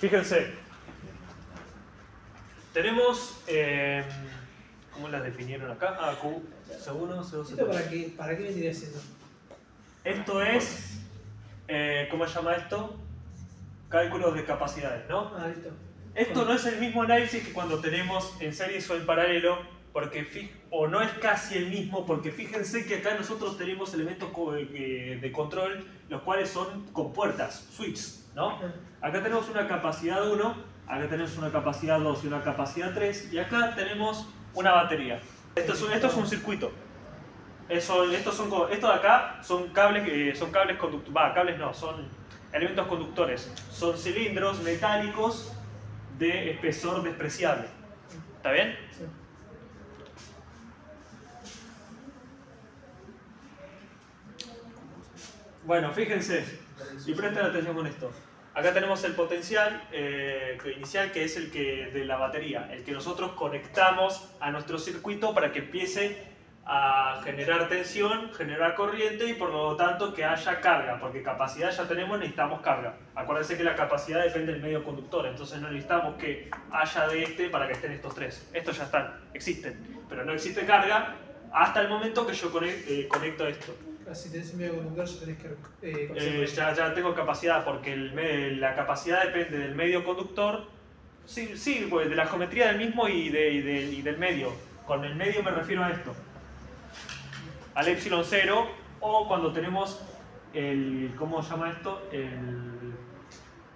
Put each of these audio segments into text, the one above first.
Fíjense, tenemos, ¿cómo las definieron acá? Ah, Q, C1, C2, ¿Esto C3. para qué vendría siendo? Esto es, ¿cómo se llama esto? Cálculos de capacidades, ¿no? Ah, listo. Esto no es el mismo análisis que cuando tenemos en series o en paralelo, o no es casi el mismo, porque fíjense que acá nosotros tenemos elementos de control, los cuales son con puertas, switches, ¿no? Acá tenemos una capacidad 1, acá tenemos una capacidad 2 y una capacidad 3, y acá tenemos una batería. Esto es un circuito. Estos de acá son cables, conductores, cables no, son elementos conductores. Son cilindros metálicos de espesor despreciable. ¿Está bien? Sí. Bueno, fíjense, y presten atención con esto. Acá tenemos el potencial inicial, que es el que de la batería, el que nosotros conectamos a nuestro circuito para que empiece a generar tensión, generar corriente y por lo tanto que haya carga, porque capacidad ya tenemos, necesitamos carga. Acuérdense que la capacidad depende del medio conductor, entonces no necesitamos que haya de este para que estén estos tres. Estos ya están, existen, pero no existe carga hasta el momento que yo conecto esto. Si tenés medio conductor, ya tenés que ya tengo capacidad, porque la capacidad depende del medio conductor, sí, pues, de la geometría del mismo y del medio. Con el medio me refiero a esto, al epsilon 0, o cuando tenemos ¿cómo se llama esto?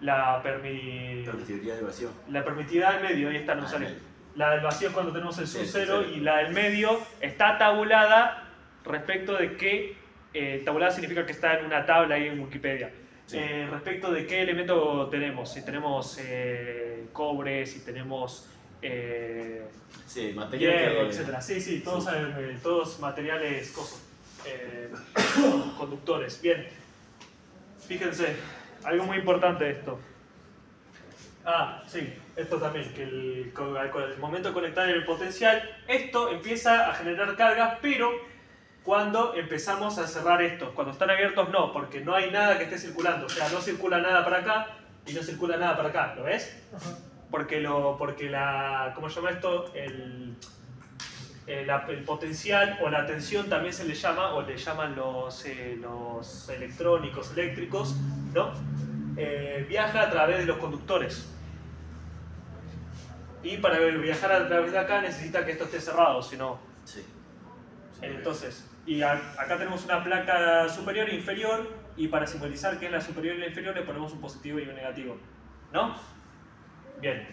La permitividad del vacío. La permitividad del medio, ahí está, no sale. La del vacío es cuando tenemos el sub 0 y la del medio está tabulada respecto de qué, tabulada significa que está en una tabla ahí en Wikipedia. Sí. Respecto de qué elemento tenemos, si tenemos cobre, si tenemos sí, material hierro, etc. Sí, todos materiales conductores. Bien, fíjense, algo muy importante de esto. Ah, sí, esto también, que con el momento de conectar el potencial, esto empieza a generar cargas, pero cuando empezamos a cerrar estos, cuando están abiertos no, porque no hay nada que esté circulando, o sea, no circula nada para acá y no circula nada para acá, ¿lo ves? Ajá. Porque ¿cómo se llama esto? El potencial o la tensión también se le llama, o le llaman los electrónicos, eléctricos, ¿no? Viaja a través de los conductores. Y para viajar a través de acá necesita que esto esté cerrado, si no. Sí. Entonces, y acá tenemos una placa superior e inferior, y para simbolizar que es la superior y la inferior le ponemos un positivo y un negativo, ¿no? Bien,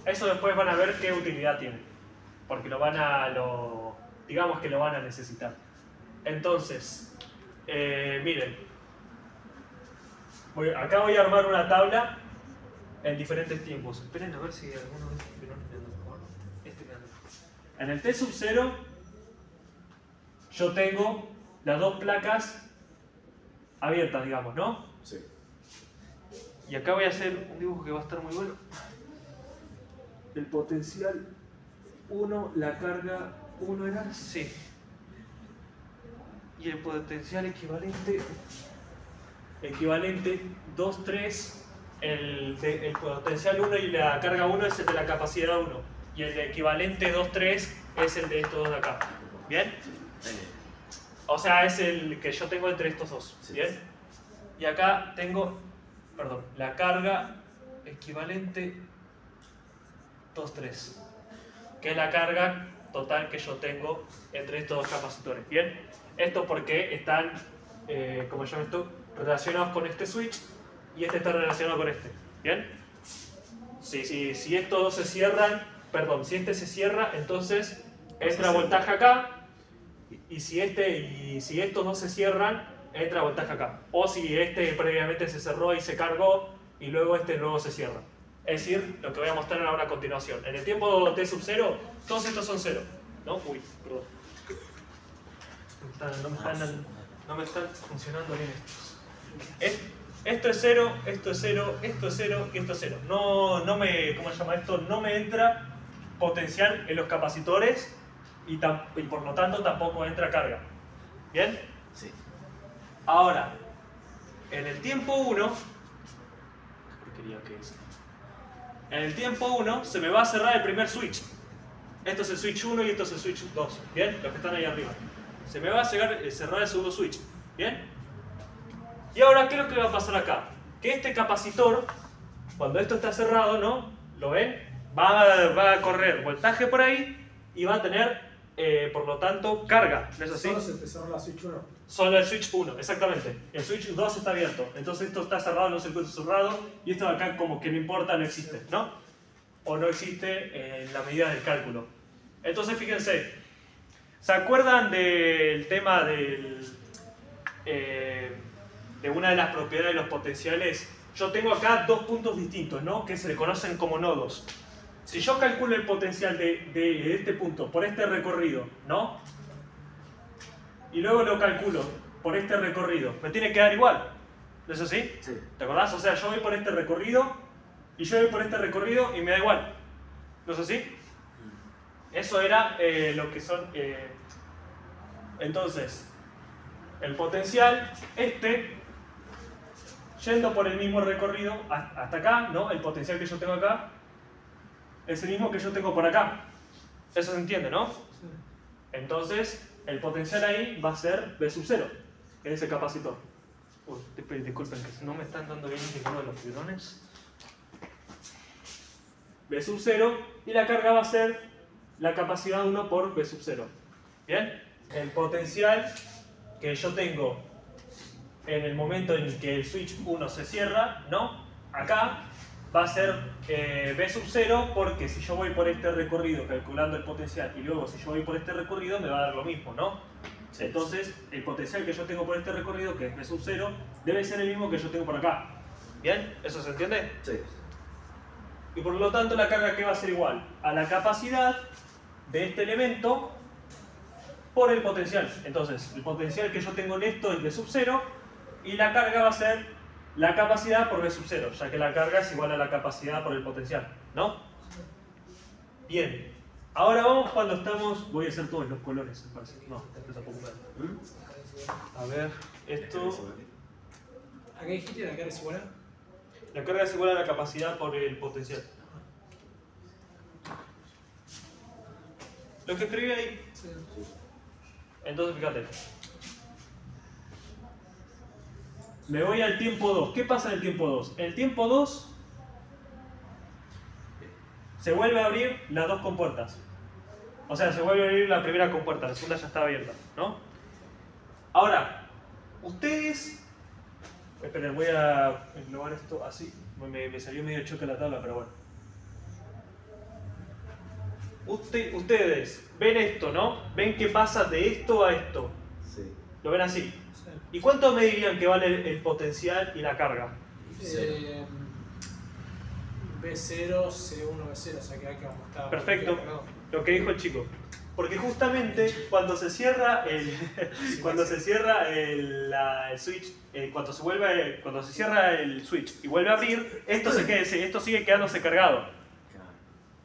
eso después van a ver qué utilidad tiene, porque digamos que lo van a necesitar. Entonces, miren, acá voy a armar una tabla en diferentes tiempos. Esperen a ver si alguno de estos no en el T sub 0 yo tengo las dos placas abiertas, digamos, ¿no? Sí. Y acá voy a hacer un dibujo que va a estar muy bueno. El potencial 1, la carga 1 era C. Y el potencial equivalente 2, 3, el potencial 1 y la carga 1 es el de la capacidad 1. Y el equivalente 2, 3 es el de estos dos de acá. ¿Bien? O sea, es el que yo tengo entre estos dos. ¿Bien? Y acá tengo, la carga equivalente 2, 3, que es la carga total que yo tengo entre estos dos capacitores. ¿Bien? Esto porque están, como llamo esto, relacionados con este switch y este está relacionado con este. ¿Bien? Si estos dos se cierran, si este se cierra, entonces entra voltaje acá, y si estos dos se cierran, entra voltaje acá. O si este previamente se cerró y se cargó, y luego este luego se cierra. Es decir, lo que voy a mostrar ahora a continuación. En el tiempo T sub 0, todos estos son 0. ¿No? Uy, perdón. No me están funcionando bien estos. Esto es 0, esto es 0, esto es 0 y esto es 0. ¿Cómo se llama esto? No me entra potencial en los capacitores y por lo tanto tampoco entra carga. ¿Bien? Sí. Ahora, en el tiempo 1, ¿qué porquería que es? En el tiempo 1 se me va a cerrar el primer switch. Esto es el switch 1 y esto es el switch 2. ¿Bien? Los que están ahí arriba. Se me va a cerrar el segundo switch. ¿Bien? Y ahora, ¿qué es lo que va a pasar acá? Que este capacitor, cuando esto está cerrado, ¿no? ¿Lo ven? Va a correr voltaje por ahí y va a tener, por lo tanto, carga. ¿No es así? Solo se te cerró la switch 1. Solo el switch 1, exactamente. El switch 2 está abierto. Entonces esto está cerrado en un circuito cerrado y esto de acá como que no importa, no existe, ¿no? O no existe en la medida del cálculo. Entonces fíjense, ¿se acuerdan del tema de una de las propiedades de los potenciales? Yo tengo acá dos puntos distintos, ¿no? Que se le conocen como nodos. Si yo calculo el potencial de este punto por este recorrido, ¿no? Y luego lo calculo por este recorrido, me tiene que dar igual. ¿No es así? Sí. ¿Te acordás? O sea, yo voy por este recorrido y yo voy por este recorrido y me da igual. ¿No es así? Eso era lo que son... Entonces, el potencial, yendo por el mismo recorrido hasta acá, ¿no? El potencial que yo tengo acá es el mismo que yo tengo por acá. Eso se entiende, ¿no? Sí. Entonces, el potencial ahí va a ser V sub 0, que es ese capacitor. Uy, disculpen que no me están dando bien ninguno de los fibrones. V sub 0 y la carga va a ser la capacidad 1 por V sub 0. ¿Bien? El potencial que yo tengo en el momento en que el switch 1 se cierra, ¿no? Acá va a ser V sub 0 porque si yo voy por este recorrido calculando el potencial y luego si yo voy por este recorrido me va a dar lo mismo, ¿no? Entonces el potencial que yo tengo por este recorrido, que es V sub 0, debe ser el mismo que yo tengo por acá. ¿Bien? ¿Eso se entiende? Sí. Y por lo tanto la carga que va a ser igual a la capacidad de este elemento por el potencial. Entonces el potencial que yo tengo en esto es V sub 0 y la carga va a ser la capacidad por V sub 0, ya que la carga es igual a la capacidad por el potencial, ¿no? Bien, ahora vamos cuando estamos... Voy a hacer todos los colores, me parece. No, este tampoco me da. A ver, esto... ¿A qué dijiste? ¿La carga es igual? La carga es igual a la capacidad por el potencial. Lo que escribí ahí. Sí. Entonces, fíjate. Me voy al tiempo 2. ¿Qué pasa en el tiempo 2? En el tiempo 2 se vuelve a abrir las dos compuertas. O sea, se vuelve a abrir la primera compuerta, la segunda ya está abierta, ¿no? Ahora, ustedes... Esperen, voy a englobar esto así. Me salió medio choque la tabla, pero bueno. Ustedes ven esto, ¿no? Ven qué pasa de esto a esto. Sí. Lo ven así. Sí. ¿Y cuánto me dirían que vale el potencial y la carga? B0, C1, B0, o sea que acá vamos a estar... Perfecto, lo que dijo el chico. Porque justamente cuando se cierra el switch, cuando se cierra el switch y vuelve a abrir, esto sigue quedándose cargado.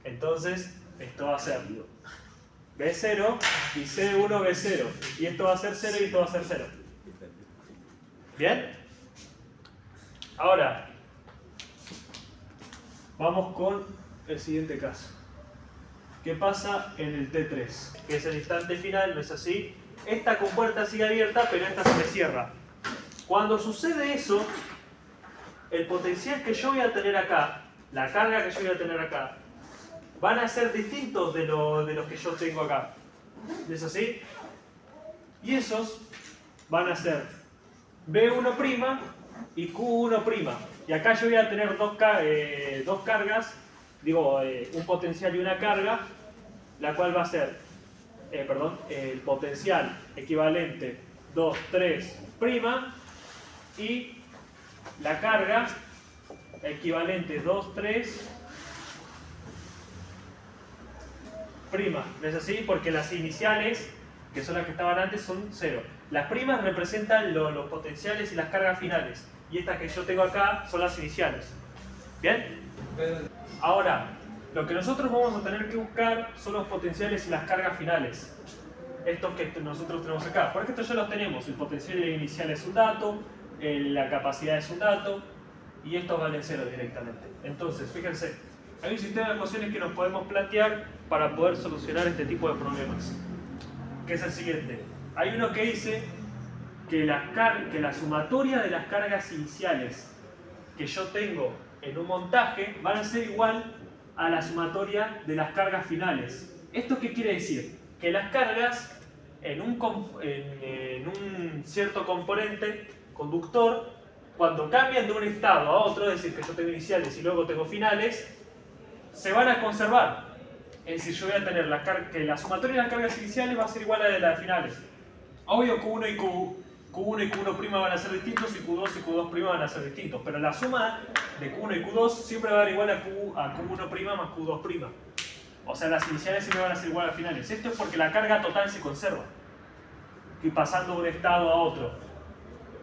Entonces, esto va a ser B0 y C1 B0. Y esto va a ser 0 y esto va a ser 0. ¿Bien? Ahora, vamos con el siguiente caso. ¿Qué pasa en el T3? Que es el instante final, ¿no es así? Esta compuerta sigue abierta, pero esta se me cierra. Cuando sucede eso, el potencial que yo voy a tener acá, la carga que yo voy a tener acá, van a ser distintos de los que yo tengo acá. ¿No es así? Y esos van a ser B1' y Q1'. Y acá yo voy a tener dos cargas, un potencial y una carga, la cual va a ser, el potencial equivalente 2, 3' y la carga equivalente 2, 3'. ¿No es así? Porque las iniciales, que son las que estaban antes, son 0. Las primas representan los potenciales y las cargas finales. Y estas que yo tengo acá son las iniciales. ¿Bien? Ahora, lo que nosotros vamos a tener que buscar son los potenciales y las cargas finales. Estos que nosotros tenemos acá. Porque estos ya los tenemos. El potencial inicial es un dato, la capacidad es un dato, y estos valen 0 directamente. Entonces, fíjense, Hay un sistema de ecuaciones que nos podemos plantear para poder solucionar este tipo de problemas, que es el siguiente. Hay uno que dice que la sumatoria de las cargas iniciales que yo tengo en un montaje van a ser igual a la sumatoria de las cargas finales. ¿Esto qué quiere decir? Que las cargas en un cierto componente conductor, cuando cambian de un estado a otro, es decir, que yo tengo iniciales y luego tengo finales, se van a conservar. Es decir, yo voy a tener que la sumatoria de las cargas iniciales va a ser igual a la de las finales. Obvio, Q1 y Q1 y Q1' van a ser distintos y Q2 y Q2' van a ser distintos, pero la suma de Q1 y Q2 siempre va a dar igual a Q1' más Q2'. O sea, las iniciales siempre van a ser igual a las finales. Esto es porque la carga total se conserva, y pasando de un estado a otro.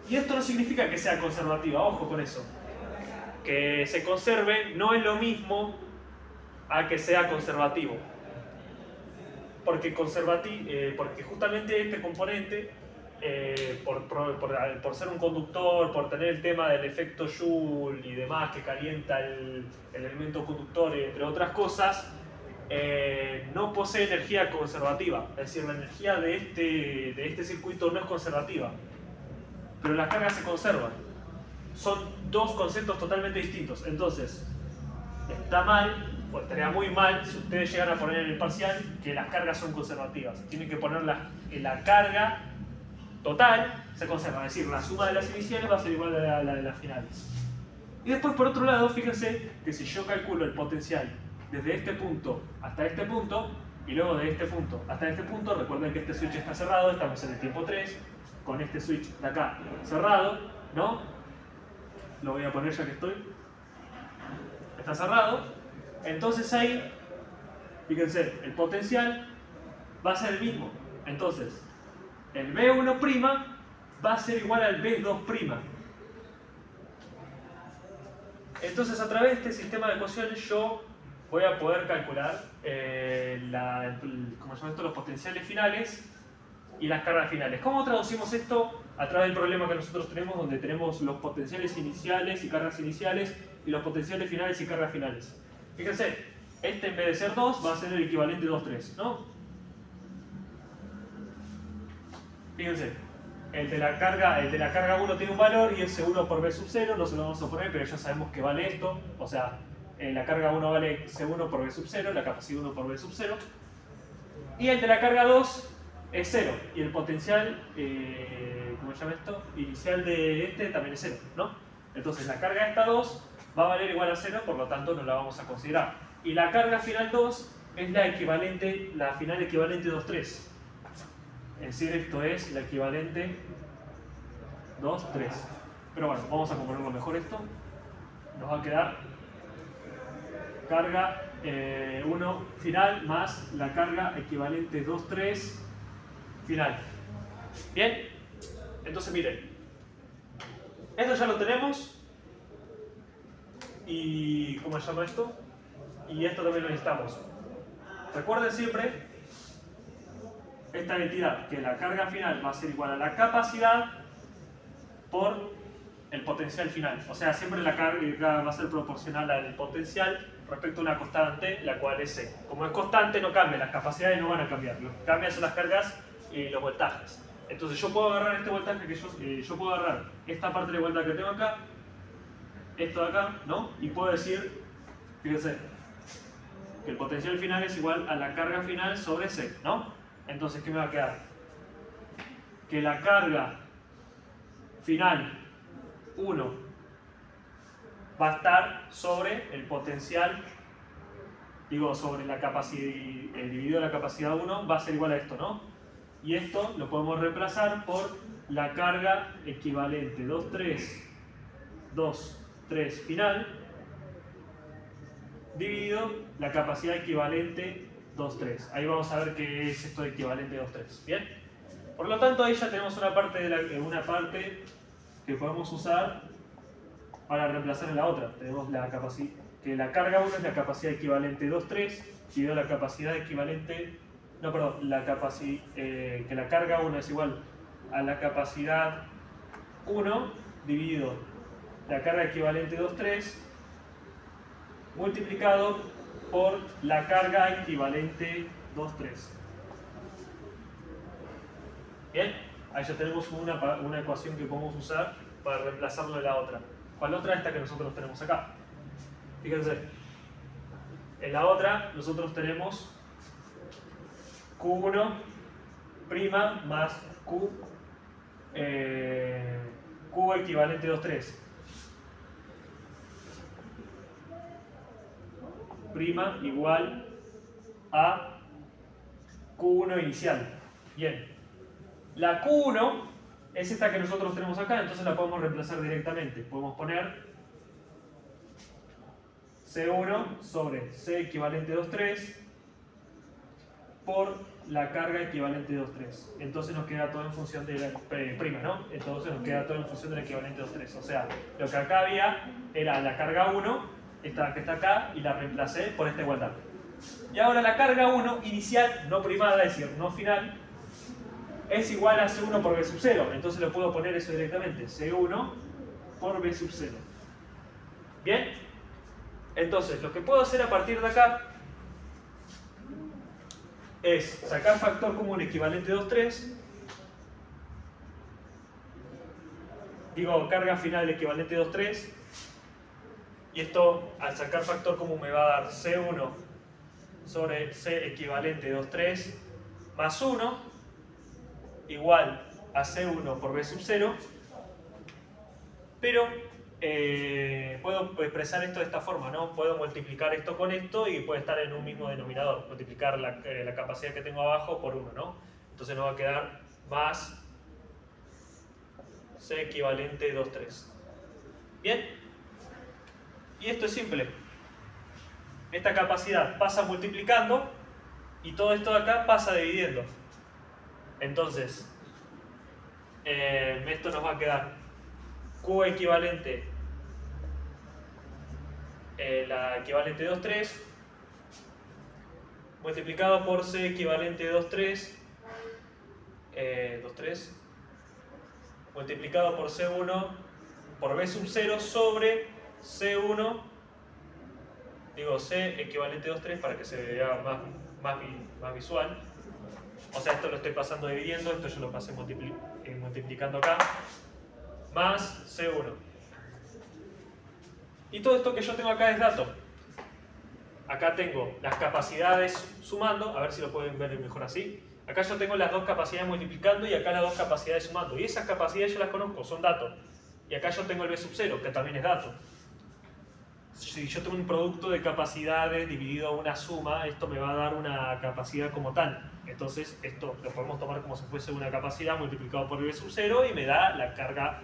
Y esto no significa que sea conservativa, ojo con eso. Que se conserve no es lo mismo a que sea conservativo. Porque justamente este componente, por ser un conductor, por tener el tema del efecto Joule y demás que calienta el elemento conductor, entre otras cosas, no posee energía conservativa. Es decir, la energía de este circuito no es conservativa, pero las cargas se conservan. Son dos conceptos totalmente distintos. Entonces, está mal, o estaría muy mal si ustedes llegan a poner en el parcial que las cargas son conservativas. Tienen que poner la carga total se conserva, es decir, la suma de las iniciales va a ser igual a la de las finales. Y después, por otro lado, fíjense que si yo calculo el potencial desde este punto hasta este punto, y luego de este punto hasta este punto, recuerden que este switch está cerrado, estamos en el tiempo 3, con este switch de acá cerrado, ¿no? Lo voy a poner ya que estoy. Está cerrado. Entonces ahí, fíjense, el potencial va a ser el mismo. Entonces, el B1' va a ser igual al B2'. Entonces, a través de este sistema de ecuaciones yo voy a poder calcular los potenciales finales y las cargas finales. ¿Cómo traducimos esto? A través del problema que nosotros tenemos, donde tenemos los potenciales iniciales y cargas iniciales y los potenciales finales y cargas finales. Fíjense, este en vez de ser 2 va a ser el equivalente 2,3, ¿no? Fíjense, el de la carga 1 tiene un valor y es C1 por B sub 0, no se lo vamos a poner, pero ya sabemos que vale esto, o sea, la carga 1 vale C1 por B sub 0, la capacidad 1 por B sub 0, y el de la carga 2 es 0, y el potencial, ¿cómo se llama esto? Inicial de este también es 0, ¿no? Entonces la carga esta 2 va a valer igual a 0, por lo tanto no la vamos a considerar. Y la carga final 2 es la final equivalente 2,3. Es decir, esto es la equivalente 2,3. Pero bueno, vamos a componerlo mejor esto. Nos va a quedar carga 1 final más la carga equivalente 2,3 final. Bien, entonces miren, esto ya lo tenemos. Y ¿cómo se llama esto? Y esto también lo necesitamos. Recuerden siempre esta identidad, que la carga final va a ser igual a la capacidad por el potencial final. O sea, siempre la carga va a ser proporcional al potencial respecto a una constante, la cual es C. Como es constante, no cambia, las capacidades no van a cambiar. Lo que cambian son las cargas y los voltajes. Entonces yo puedo agarrar este voltaje yo puedo agarrar esta parte de vuelta que tengo acá, esto de acá, ¿no? Y puedo decir, fíjense, que el potencial final es igual a la carga final sobre C, ¿no? Entonces, ¿qué me va a quedar? Que la carga final 1 va a estar sobre el potencial, sobre la capacidad, dividido la capacidad 1 va a ser igual a esto, ¿no? Y esto lo podemos reemplazar por la carga equivalente 2,3 final dividido la capacidad equivalente 2,3. Ahí vamos a ver qué es esto de equivalente 2,3. ¿Bien? Por lo tanto, ahí ya tenemos una parte que podemos usar para reemplazar en la otra. Tenemos que la carga 1 es la capacidad equivalente 2,3 dividido la capacidad equivalente... No, perdón, que la carga 1 es igual a la capacidad 1 dividido la carga equivalente 2,3 multiplicado por la carga equivalente 2, 3. Bien, ahí ya tenemos una ecuación que podemos usar para reemplazarlo de la otra. ¿Cuál otra? Esta que nosotros tenemos acá. Fíjense, en la otra nosotros tenemos Q1' más Q equivalente 2, 3. Prima igual a Q1 inicial. Bien. La Q1 es esta que nosotros tenemos acá, entonces la podemos reemplazar directamente. Podemos poner C1 sobre C equivalente 2, 3 por la carga equivalente 2, 3. Entonces nos queda todo en función de la prima, ¿no? Entonces nos queda todo en función del equivalente 2, 3. O sea, lo que acá había era la carga 1, esta que está acá, y la reemplacé por esta igualdad. Y ahora la carga 1 inicial, no primada, es decir, no final, es igual a C1 por B sub 0. Entonces lo puedo poner eso directamente. C1 por B sub 0. ¿Bien? Entonces, lo que puedo hacer a partir de acá es sacar factor común equivalente 2, 3. Digo, carga final equivalente 2, 3. Y esto, al sacar factor común, me va a dar C1 sobre C equivalente 2, 3 más 1 igual a C1 por B sub 0. Pero puedo expresar esto de esta forma, ¿no? Puedo multiplicar esto con esto y puede estar en un mismo denominador. Multiplicar la capacidad que tengo abajo por 1, ¿no? Entonces nos va a quedar más C equivalente 2, 3. ¿Bien? Y esto es simple. Esta capacidad pasa multiplicando y todo esto de acá pasa dividiendo. Entonces, esto nos va a quedar Q equivalente, la equivalente 2, 3, multiplicado por C equivalente 2, 3, 2, 3, multiplicado por C1 por B sub 0 sobre C1, digo C equivalente 2, 3 para que se vea más visual. O sea, esto lo estoy pasando dividiendo, esto yo lo pasé multiplicando acá, más C1. Y todo esto que yo tengo acá es dato. Acá tengo las capacidades sumando, a ver si lo pueden ver mejor así. Acá yo tengo las dos capacidades multiplicando y acá las dos capacidades sumando. Y esas capacidades yo las conozco, son datos. Y acá yo tengo el B sub 0, que también es dato. Si yo tengo un producto de capacidades dividido a una suma, esto me va a dar una capacidad como tal. Entonces esto lo podemos tomar como si fuese una capacidad multiplicado por el B sub 0 y me da la carga.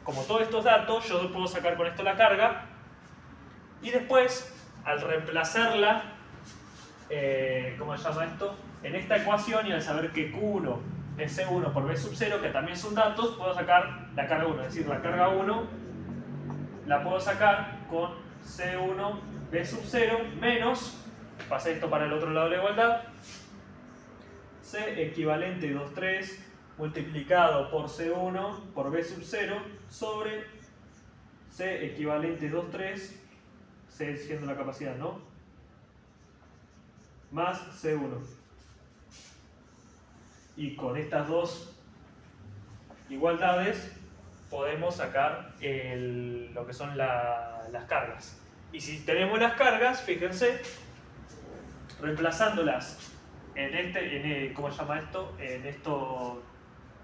Como todos estos datos, yo puedo sacar con esto la carga y después, al reemplazarla, ¿cómo se llama esto? En esta ecuación, y al saber que Q1 es C1 por B sub 0, que también son datos, puedo sacar la carga 1. Es decir, la carga 1 la puedo sacar con C1 B sub 0 menos, pasé esto para el otro lado de la igualdad, C equivalente 2, 3 multiplicado por C1 por B sub 0 sobre C equivalente 2, 3, C siendo la capacidad, ¿no? Más C1. Y con estas dos igualdades podemos sacar lo que son las cargas. Y si tenemos las cargas, fíjense, reemplazándolas ¿cómo se llama esto? En esto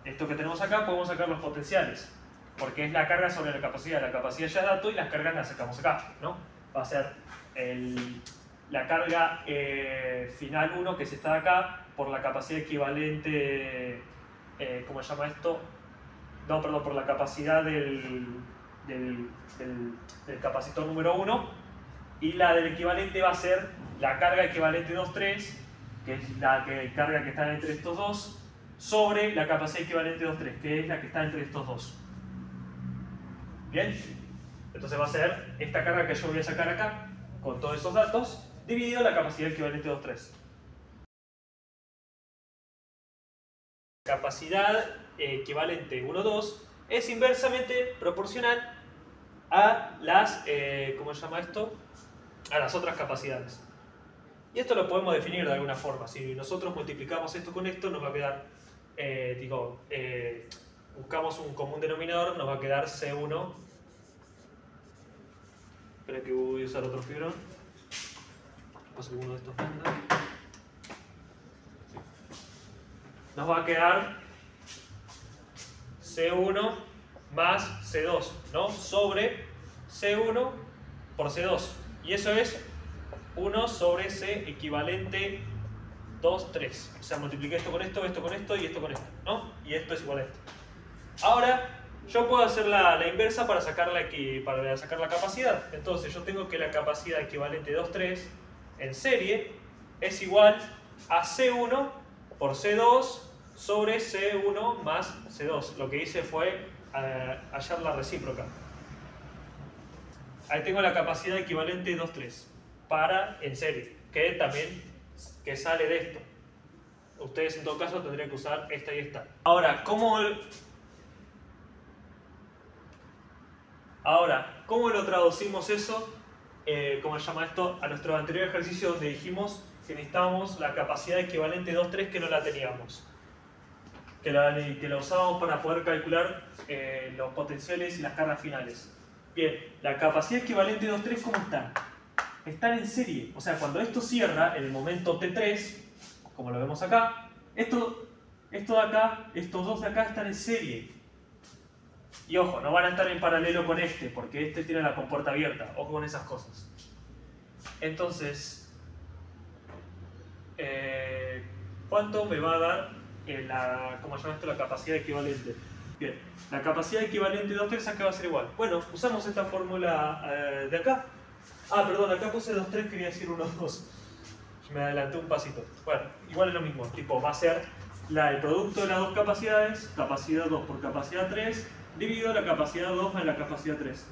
que tenemos acá, podemos sacar los potenciales. Porque es la carga sobre la capacidad. La capacidad ya es dato y las cargas las sacamos acá, ¿no? Va a ser la carga final 1, que es esta de acá, por la capacidad equivalente, ¿cómo se llama esto? No, perdón, por la capacidad del capacitor número 1, y la del equivalente va a ser la carga equivalente 2, 3, que es la carga que está entre estos dos, sobre la capacidad equivalente 2, 3, que es la que está entre estos dos. ¿Bien? Entonces va a ser esta carga que yo voy a sacar acá, con todos esos datos, dividido la capacidad equivalente 2, 3. Capacidad equivalente 1, 2 es inversamente proporcional a las, ¿cómo se llama esto? A las otras capacidades. Y esto lo podemos definir de alguna forma. Si nosotros multiplicamos esto con esto, nos va a quedar, buscamos un común denominador, nos va a quedar C1. Espera que voy a usar otro fibrón. Paso uno de estos anda. Nos va a quedar C1 más C2, ¿no? Sobre C1 por C2. Y eso es 1 sobre C equivalente 2, 3. O sea, multipliqué esto con esto y esto con esto, ¿no? Y esto es igual a esto. Ahora, yo puedo hacer la inversa para sacar la capacidad. Entonces, yo tengo que la capacidad equivalente 2, 3 en serie es igual a C1 por C2 sobre C1 más C2. Lo que hice fue hallar la recíproca. Ahí tengo la capacidad equivalente 2, 3 para en serie, que también sale de esto. Ustedes en todo caso tendrían que usar esta y esta. Ahora, ¿cómo lo traducimos eso? ¿Cómo se llama esto? A nuestro anterior ejercicio donde dijimos que necesitábamos la capacidad equivalente 2, 3 que no la teníamos. Que la usábamos para poder calcular los potenciales y las cargas finales. Bien, la capacidad equivalente 2, 3, ¿cómo está? Están en serie. O sea, cuando esto cierra en el momento T3, como lo vemos acá, esto de acá, estos dos de acá están en serie. Y ojo, no van a estar en paralelo con este, porque este tiene la compuerta abierta. Ojo con esas cosas. Entonces, ¿cuánto me va a dar ¿cómo se llama esto? La capacidad equivalente? Bien, la capacidad equivalente 2 tercios que va a ser igual. Bueno, usamos esta fórmula de acá. Ah, perdón, acá puse 2, 3, quería decir 1, 2. Me adelanté un pasito. Bueno, igual es lo mismo. Tipo, va a ser el producto de las dos capacidades, capacidad 2 por capacidad 3, dividido la capacidad 2 más la capacidad 3.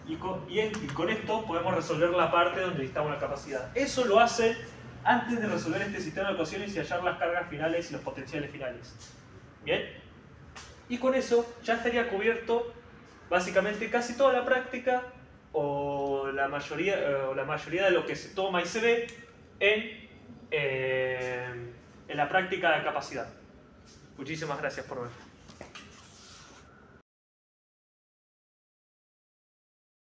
Y con esto podemos resolver la parte donde necesitamos la capacidad. Eso lo hace antes de resolver este sistema de ecuaciones y hallar las cargas finales y los potenciales finales. ¿Bien? Y con eso ya estaría cubierto básicamente casi toda la práctica o la mayoría de lo que se toma y se ve en la práctica de capacidad. Muchísimas gracias por ver.